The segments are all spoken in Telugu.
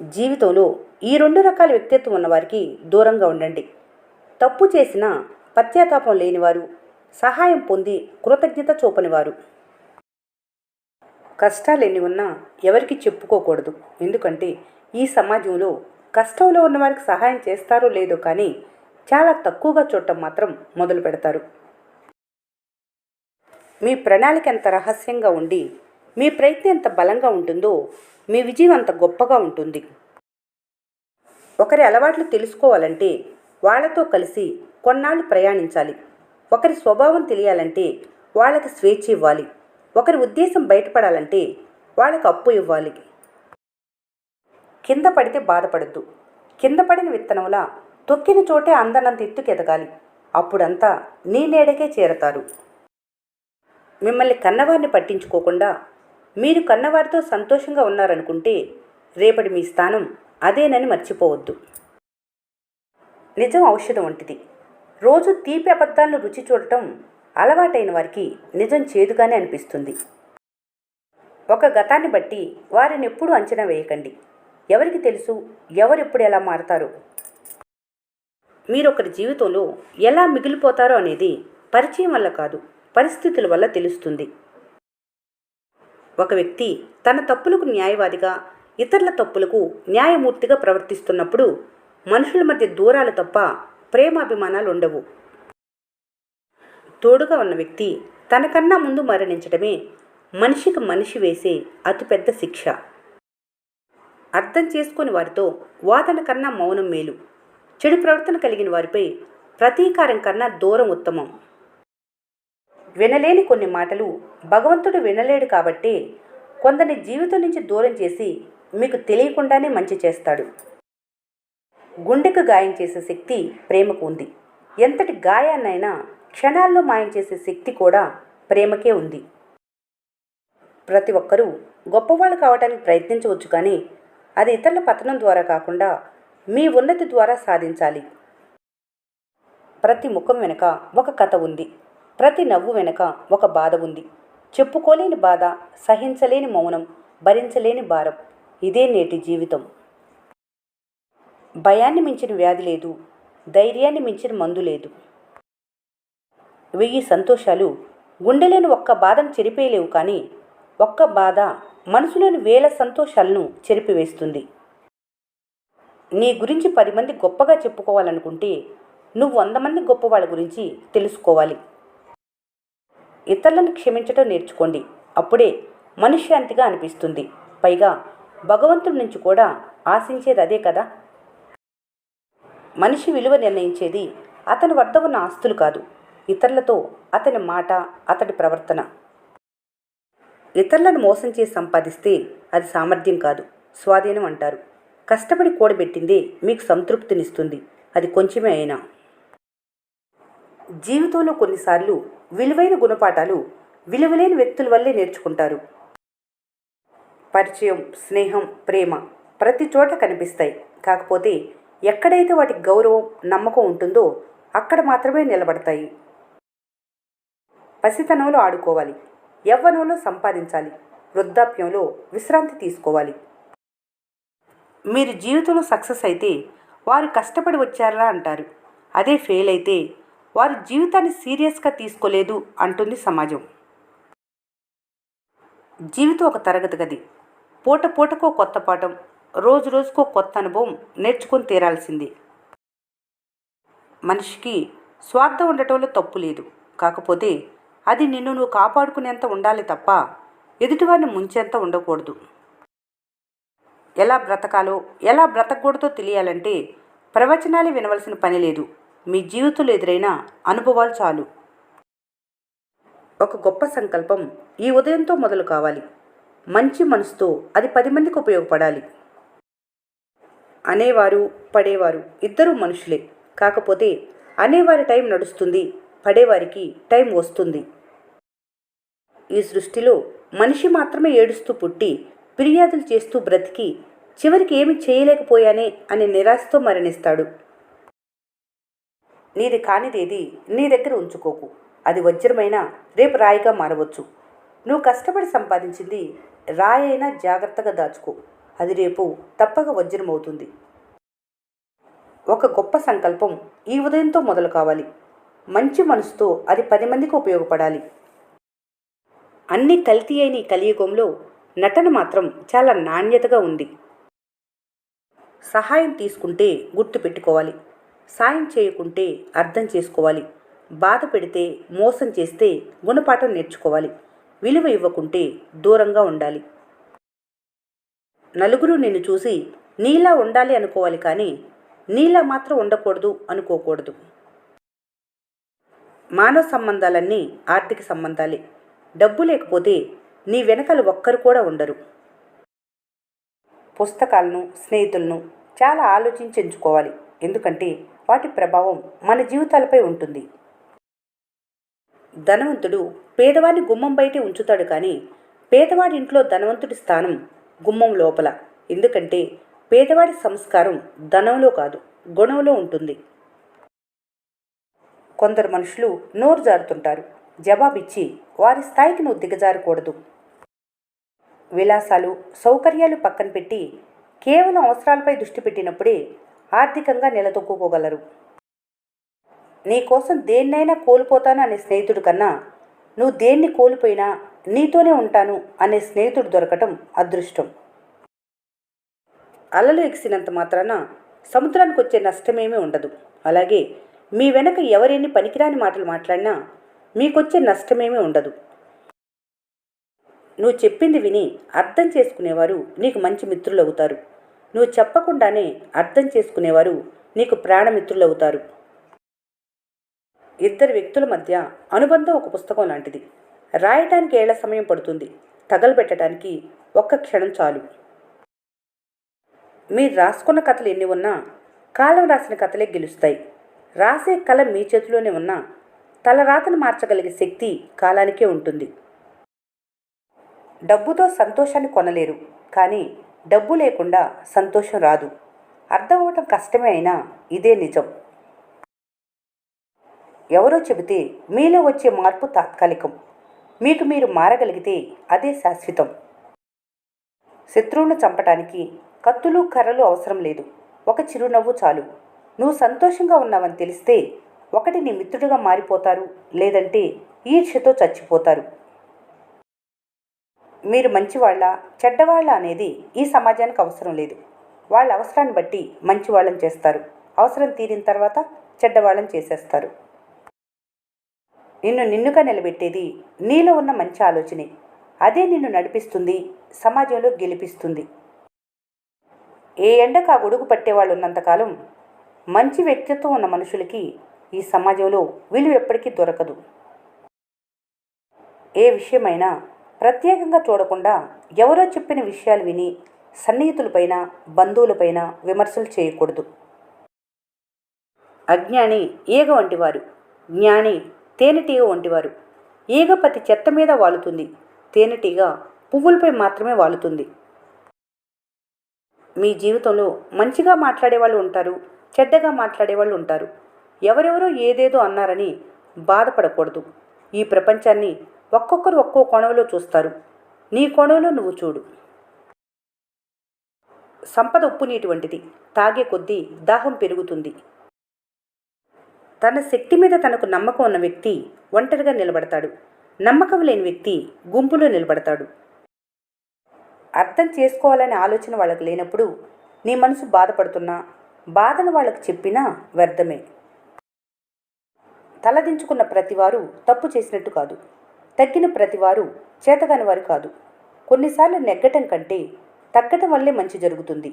జీవితంలో ఈ రెండు రకాల వ్యక్తిత్వం ఉన్నవారికి దూరంగా ఉండండి. తప్పు చేసినా పశ్చాత్తాపం లేనివారు, సహాయం పొంది కృతజ్ఞత చూపనివారు. కష్టాలు ఎన్ని ఉన్నా ఎవరికి చెప్పుకోకూడదు. ఎందుకంటే ఈ సమాజంలో కష్టంలో ఉన్నవారికి సహాయం చేస్తారో లేదో కానీ చాలా తక్కువగా చూడటం మాత్రం మొదలు పెడతారు. మీ ప్రణాళిక ఎంత రహస్యంగా ఉండి మీ ప్రయత్నం ఎంత బలంగా ఉంటుందో మీ విజయం అంత గొప్పగా ఉంటుంది. ఒకరి అలవాట్లు తెలుసుకోవాలంటే వాళ్లతో కలిసి కొన్నాళ్ళు ప్రయాణించాలి. ఒకరి స్వభావం తెలియాలంటే వాళ్ళకి స్వేచ్ఛ ఇవ్వాలి. ఒకరి ఉద్దేశం బయటపడాలంటే వాళ్ళకి అప్పు ఇవ్వాలి. కింద పడితే బాధపడద్దు. కింద పడిన విత్తనంలా తొక్కిన చోటే అందనంత ఎత్తుకెదగాలి. అప్పుడంతా నీ నీడకే చేరతారు. మిమ్మల్ని కన్నవారిని పట్టించుకోకుండా మీరు కన్నవారితో సంతోషంగా ఉన్నారనుకుంటే రేపటి మీ స్థానం అదేనని మర్చిపోవద్దు. నిజం ఔషధం వంటిది. రోజు తీపి అబద్ధాలను రుచి చూడటం అలవాటైన వారికి నిజం చేదుగానే అనిపిస్తుంది. ఒక గతాన్ని బట్టి వారిని ఎప్పుడూ అంచనా వేయకండి. ఎవరికి తెలుసు ఎవరెప్పుడు ఎలా మారతారో. మీరొకరి జీవితంలో ఎలా మిగిలిపోతారో అనేది పరిచయం వల్ల కాదు, పరిస్థితుల వల్ల తెలుస్తుంది. ఒక వ్యక్తి తన తప్పులకు న్యాయవాదిగా, ఇతరుల తప్పులకు న్యాయమూర్తిగా ప్రవర్తిస్తున్నప్పుడు మనుషుల మధ్య దూరాలు తప్ప ప్రేమాభిమానాలు ఉండవు. తోడుగా ఉన్న వ్యక్తి తనకన్నా ముందు మరణించడమే మనిషికి మనిషి వేసే అతిపెద్ద శిక్ష. అర్థం చేసుకుని వారితో వాదన కన్నా మౌనం మేలు. చెడు ప్రవర్తన కలిగిన వారిపై ప్రతీకారం కన్నా దూరం ఉత్తమం. వినలేని కొన్ని మాటలు భగవంతుడు వినలేడు కాబట్టే కొందరిని జీవితం నుంచి దూరం చేసి మీకు తెలియకుండానే మంచి చేస్తాడు. గుండెకు గాయం చేసే శక్తి ప్రేమకు ఉంది. ఎంతటి గాయాన్నైనా క్షణాల్లో మాయం చేసే శక్తి కూడా ప్రేమకే ఉంది. ప్రతి ఒక్కరూ గొప్పవాళ్ళు కావడానికి ప్రయత్నించవచ్చు, కానీ అది ఇతరుల పతనం ద్వారా కాకుండా మీ ఉన్నతి ద్వారా సాధించాలి. ప్రతి ముఖం వెనుక ఒక కథ ఉంది. ప్రతి నవ్వు వెనుక ఒక బాధ ఉంది. చెప్పుకోలేని బాధ, సహించలేని మౌనం, భరించలేని భారం. ఇదే నేటి జీవితం. భయాన్ని మించిన వ్యాధి లేదు, ధైర్యాన్ని మించిన మందు లేదు. 1000 సంతోషాలు గుండెలోని ఒక్క బాధను చెరిపేయలేవు, కానీ ఒక్క బాధ మనసులోని 1000 సంతోషాలను చెరిపివేస్తుంది. నీ గురించి 10 మంది గొప్పగా చెప్పుకోవాలనుకుంటే నువ్వు 100 మంది గొప్పవాళ్ళ గురించి తెలుసుకోవాలి. ఇతరులను క్షమించడం నేర్చుకోండి. అప్పుడే మనశ్శాంతిగా అనిపిస్తుంది. పైగా భగవంతుడి నుంచి కూడా ఆశించేది అదే కదా. మనిషి విలువ నిర్ణయించేది అతని వద్ద ఉన్న ఆస్తులు కాదు, ఇతరులతో అతని మాట, అతడి ప్రవర్తన. ఇతరులను మోసం చేసి సంపాదిస్తే అది సామర్థ్యం కాదు, స్వాధీనం అంటారు. కష్టపడి కూడబెట్టిందే మీకు సంతృప్తినిస్తుంది, అది కొంచెమే అయినా. జీవితంలో కొన్నిసార్లు విలువైన గుణపాఠాలు విలువలేని వ్యక్తుల వల్లే నేర్చుకుంటారు. పరిచయం, స్నేహం, ప్రేమ ప్రతి చోట కనిపిస్తాయి. కాకపోతే ఎక్కడైతే వాటికి గౌరవం, నమ్మకం ఉంటుందో అక్కడ మాత్రమే నిలబడతాయి. పసితనంలో ఆడుకోవాలి, యవ్వనంలో సంపాదించాలి, వృద్ధాప్యంలో విశ్రాంతి తీసుకోవాలి. మీరు జీవితంలో సక్సెస్ అయితే వారు కష్టపడి వచ్చారా అంటారు. అదే ఫెయిల్ అయితే వారు జీవితాన్ని సీరియస్గా తీసుకోలేదు అంటుంది సమాజం. జీవితం ఒక తరగతి గది. పూట పూటకో కొత్త పాఠం, రోజు రోజుకో కొత్త అనుభవం నేర్చుకొని తీరాల్సింది. మనిషికి స్వార్థం ఉండటంలో తప్పు లేదు. కాకపోతే అది నిన్ను నువ్వు కాపాడుకునేంత ఉండాలి తప్ప ఎదుటివారిని ముంచేంత ఉండకూడదు. ఎలా బ్రతకాలో, ఎలా బ్రతకూడదో తెలియాలంటే ప్రవచనాలే వినవలసిన పని లేదు. మీ జీవితంలో ఎదురైన అనుభవాలు చాలు. ఒక గొప్ప సంకల్పం ఈ ఉదయంతో మొదలు కావాలి. మంచి మనసుతో అది 10 మందికి ఉపయోగపడాలి. అనేవారు, పడేవారు ఇద్దరూ మనుషులే. కాకపోతే అనేవారి టైం నడుస్తుంది, పడేవారికి టైం వస్తుంది. ఈ సృష్టిలో మనిషి మాత్రమే ఏడుస్తూ పుట్టి, ఫిర్యాదులు చేస్తూ బ్రతికి, చివరికి ఏమి చేయలేకపోయానే అనే నిరాశతో మరణిస్తాడు. నీది కానిదేది నీ దగ్గర ఉంచుకోకు. అది వజ్రమైనా రేపు రాయిగా మారవచ్చు. నువ్వు కష్టపడి సంపాదించింది రాయి అయినా జాగ్రత్తగా దాచుకో. అది రేపు తప్పక వజ్రమవుతుంది. ఒక గొప్ప సంకల్పం ఈ ఉదయంతో మొదలు కావాలి. మంచి మనసుతో అది 10 మందికి ఉపయోగపడాలి. అన్ని కల్తీ అయిన ఈ కలియుగంలో నటన మాత్రం చాలా నాణ్యతగా ఉంది. సహాయం తీసుకుంటే గుర్తు పెట్టుకోవాలి, సాయం చేయకుంటే అర్థం చేసుకోవాలి, బాధ పెడితే మోసం చేస్తే గుణపాఠం నేర్చుకోవాలి, విలువ ఇవ్వకుంటే దూరంగా ఉండాలి. నలుగురు నిన్ను చూసి నీలా ఉండాలి అనుకోవాలి, కానీ నీలా మాత్రం ఉండకూడదు అనుకోకూడదు. మానవ సంబంధాలన్నీ ఆర్థిక సంబంధాలే. డబ్బు లేకపోతే నీ వెనకాల ఒక్కరు కూడా ఉండరు. పుస్తకాలను, స్నేహితులను చాలా ఆలోచించి ఎంచుకోవాలి, ఎందుకంటే వాటి ప్రభావం మన జీవితాలపై ఉంటుంది. ధనవంతుడు పేదవాడిని గుమ్మం బయటే ఉంచుతాడు, కానీ పేదవాడి ఇంట్లో ధనవంతుడి స్థానం గుమ్మం లోపల. ఎందుకంటే పేదవాడి సంస్కారం ధనంలో కాదు, గుణంలో ఉంటుంది. కొందరు మనుషులు నోరు జారుతుంటారు. జవాబిచ్చి వారి స్థాయికి నువ్వు దిగజారకూడదు. విలాసాలు, సౌకర్యాలు పక్కన పెట్టి కేవలం అవసరాలపై దృష్టి పెట్టినప్పుడే ఆర్థికంగా నిలదొక్కుకోగలరు. నీకోసం దేన్నైనా కోల్పోతాను అనే స్నేహితుడి కన్నా నువ్వు దేన్ని కోల్పోయినా నీతోనే ఉంటాను అనే స్నేహితుడు దొరకటం అదృష్టం. అలలు ఎగిసినంత మాత్రాన సముద్రానికి వచ్చే నష్టమేమీ ఉండదు. అలాగే మీ వెనక ఎవరెన్ని పనికిరాని మాటలు మాట్లాడినా మీకొచ్చే నష్టమేమీ ఉండదు. నువ్వు చెప్పింది విని అర్థం చేసుకునేవారు నీకు మంచి మిత్రులు అవుతారు. నువ్వు చెప్పకుండానే అర్థం చేసుకునేవారు నీకు ప్రాణమిత్రులవుతారు. ఇద్దరు వ్యక్తుల మధ్య అనుబంధం ఒక పుస్తకం లాంటిది. రాయటానికి ఏళ్ల సమయం పడుతుంది, తగలబెట్టడానికి ఒక్క క్షణం చాలు. మీరు రాసుకున్న కథలు ఎన్ని ఉన్నా కాలం రాసిన కథలే గెలుస్తాయి. రాసే కళ మీ చేతిలోనే ఉన్నా తలరాతను మార్చగలిగే శక్తి కాలానికే ఉంటుంది. డబ్బుతో సంతోషాన్ని కొనలేరు, కానీ డబ్బు లేకుండా సంతోషం రాదు. అర్థం అవ్వటం కష్టమే అయినా ఇదే నిజం. ఎవరో చెబితే మీలో వచ్చే మార్పు తాత్కాలికం, మీకు మీరు మారగలిగితే అదే శాశ్వతం. శత్రువును చంపటానికి కత్తులు, కర్రలు అవసరం లేదు. ఒక చిరునవ్వు చాలు. నువ్వు సంతోషంగా ఉన్నావని తెలిస్తే ఒకటి నీ మిత్రుడిగా మారిపోతారు, లేదంటే ఈర్ష్యతో చచ్చిపోతారు. మీరు మంచివాళ్ళ, చెడ్డవాళ్ళ అనేది ఈ సమాజానికి అవసరం లేదు. వాళ్ళ అవసరాన్ని బట్టి మంచివాళ్ళని చేస్తారు, అవసరం తీరిన తర్వాత చెడ్డవాళ్ళని చేసేస్తారు. నిన్నుగా నిలబెట్టేది నీలో ఉన్న మంచి ఆలోచనే. అదే నిన్ను నడిపిస్తుంది, సమాజంలో గెలిపిస్తుంది. ఏ ఎండకు ఆ గొడుగు పట్టేవాళ్ళు ఉన్నంతకాలం మంచి వ్యక్తిత్వం ఉన్న మనుషులకి ఈ సమాజంలో విలువ ఎప్పటికీ దొరకదు. ఏ విషయమైనా ప్రత్యేకంగా చూడకుండా ఎవరో చెప్పిన విషయాలు విని సన్నిహితులపైన, బంధువులపైన విమర్శలు చేయకూడదు. అజ్ఞాని ఈగ వంటివారు, జ్ఞాని తేనెటీగ వంటివారు. ఈగ ప్రతి చెత్త మీద వాలుతుంది, తేనెటీగ పువ్వులపై మాత్రమే వాలుతుంది. మీ జీవితంలో మంచిగా మాట్లాడేవాళ్ళు ఉంటారు, చెడ్డగా మాట్లాడేవాళ్ళు ఉంటారు. ఎవరెవరో ఏదేదో అన్నారని బాధపడకూడదు. ఈ ప్రపంచాన్ని ఒక్కొక్కరు ఒక్కో కోణంలో చూస్తారు. నీ కోణంలో నువ్వు చూడు. సంపద ఉప్పు నీటి వంటిది, తాగే కొద్దీ దాహం పెరుగుతుంది. తన శక్తి మీద తనకు నమ్మకం ఉన్న వ్యక్తి ఒంటరిగా నిలబడతాడు. నమ్మకం లేని వ్యక్తి గుంపులో నిలబడతాడు. అర్థం చేసుకోవాలనే ఆలోచన వాళ్ళకు లేనప్పుడు నీ మనసు బాధపడుతున్నా బాధను వాళ్ళకు చెప్పినా వ్యర్థమే. తలదించుకున్న ప్రతివారు తప్పు చేసినట్టు కాదు, తగ్గిన ప్రతివారు చేతగాని వారు కాదు. కొన్నిసార్లు నెగ్గటం కంటే తగ్గటం వల్లే మంచి జరుగుతుంది.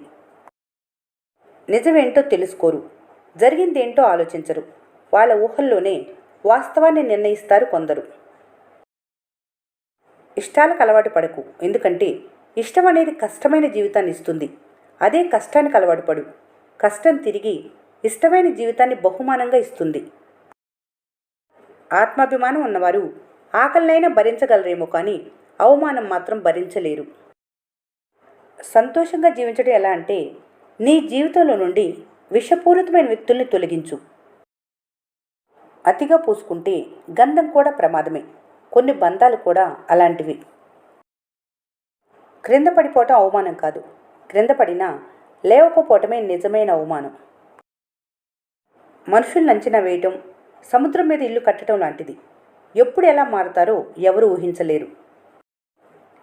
నిజమేంటో తెలుసుకోరు, జరిగిందేంటో ఆలోచించరు. వాళ్ళ ఊహల్లోనే వాస్తవాన్ని నిర్ణయిస్తారు కొందరు. ఇష్టాలకు అలవాటు పడకు, ఎందుకంటే ఇష్టం అనేది కష్టమైన జీవితాన్ని ఇస్తుంది. అదే కష్టానికి అలవాటు పడు, కష్టం తిరిగి ఇష్టమైన జీవితాన్ని బహుమానంగా ఇస్తుంది. ఆత్మాభిమానం ఉన్నవారు ఆకలినైనా భరించగలరేమో, కానీ అవమానం మాత్రం భరించలేరు. సంతోషంగా జీవించడం ఎలా అంటే నీ జీవితంలో నుండి విషపూరితమైన వ్యక్తుల్ని తొలగించు. అతిగా పూసుకుంటే గంధం కూడా ప్రమాదమే. కొన్ని బంధాలు కూడా అలాంటివి. క్రింద పడిపోవటం అవమానం కాదు, క్రింద పడినా లేవకపోవటమే నిజమైన అవమానం. మనుషుల్ని అంచనా వేయటం సముద్రం మీద ఇల్లు కట్టడం లాంటిది. ఎప్పుడు ఎలా మారుతారో ఎవరు ఊహించలేరు.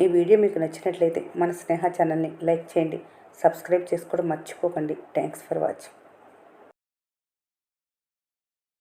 ఈ వీడియో మీకు నచ్చినట్లయితే మన స్నేహ ఛానల్ని లైక్ చేయండి, సబ్స్క్రైబ్ చేసుకోవడం మర్చిపోకండి. Thanks for watching.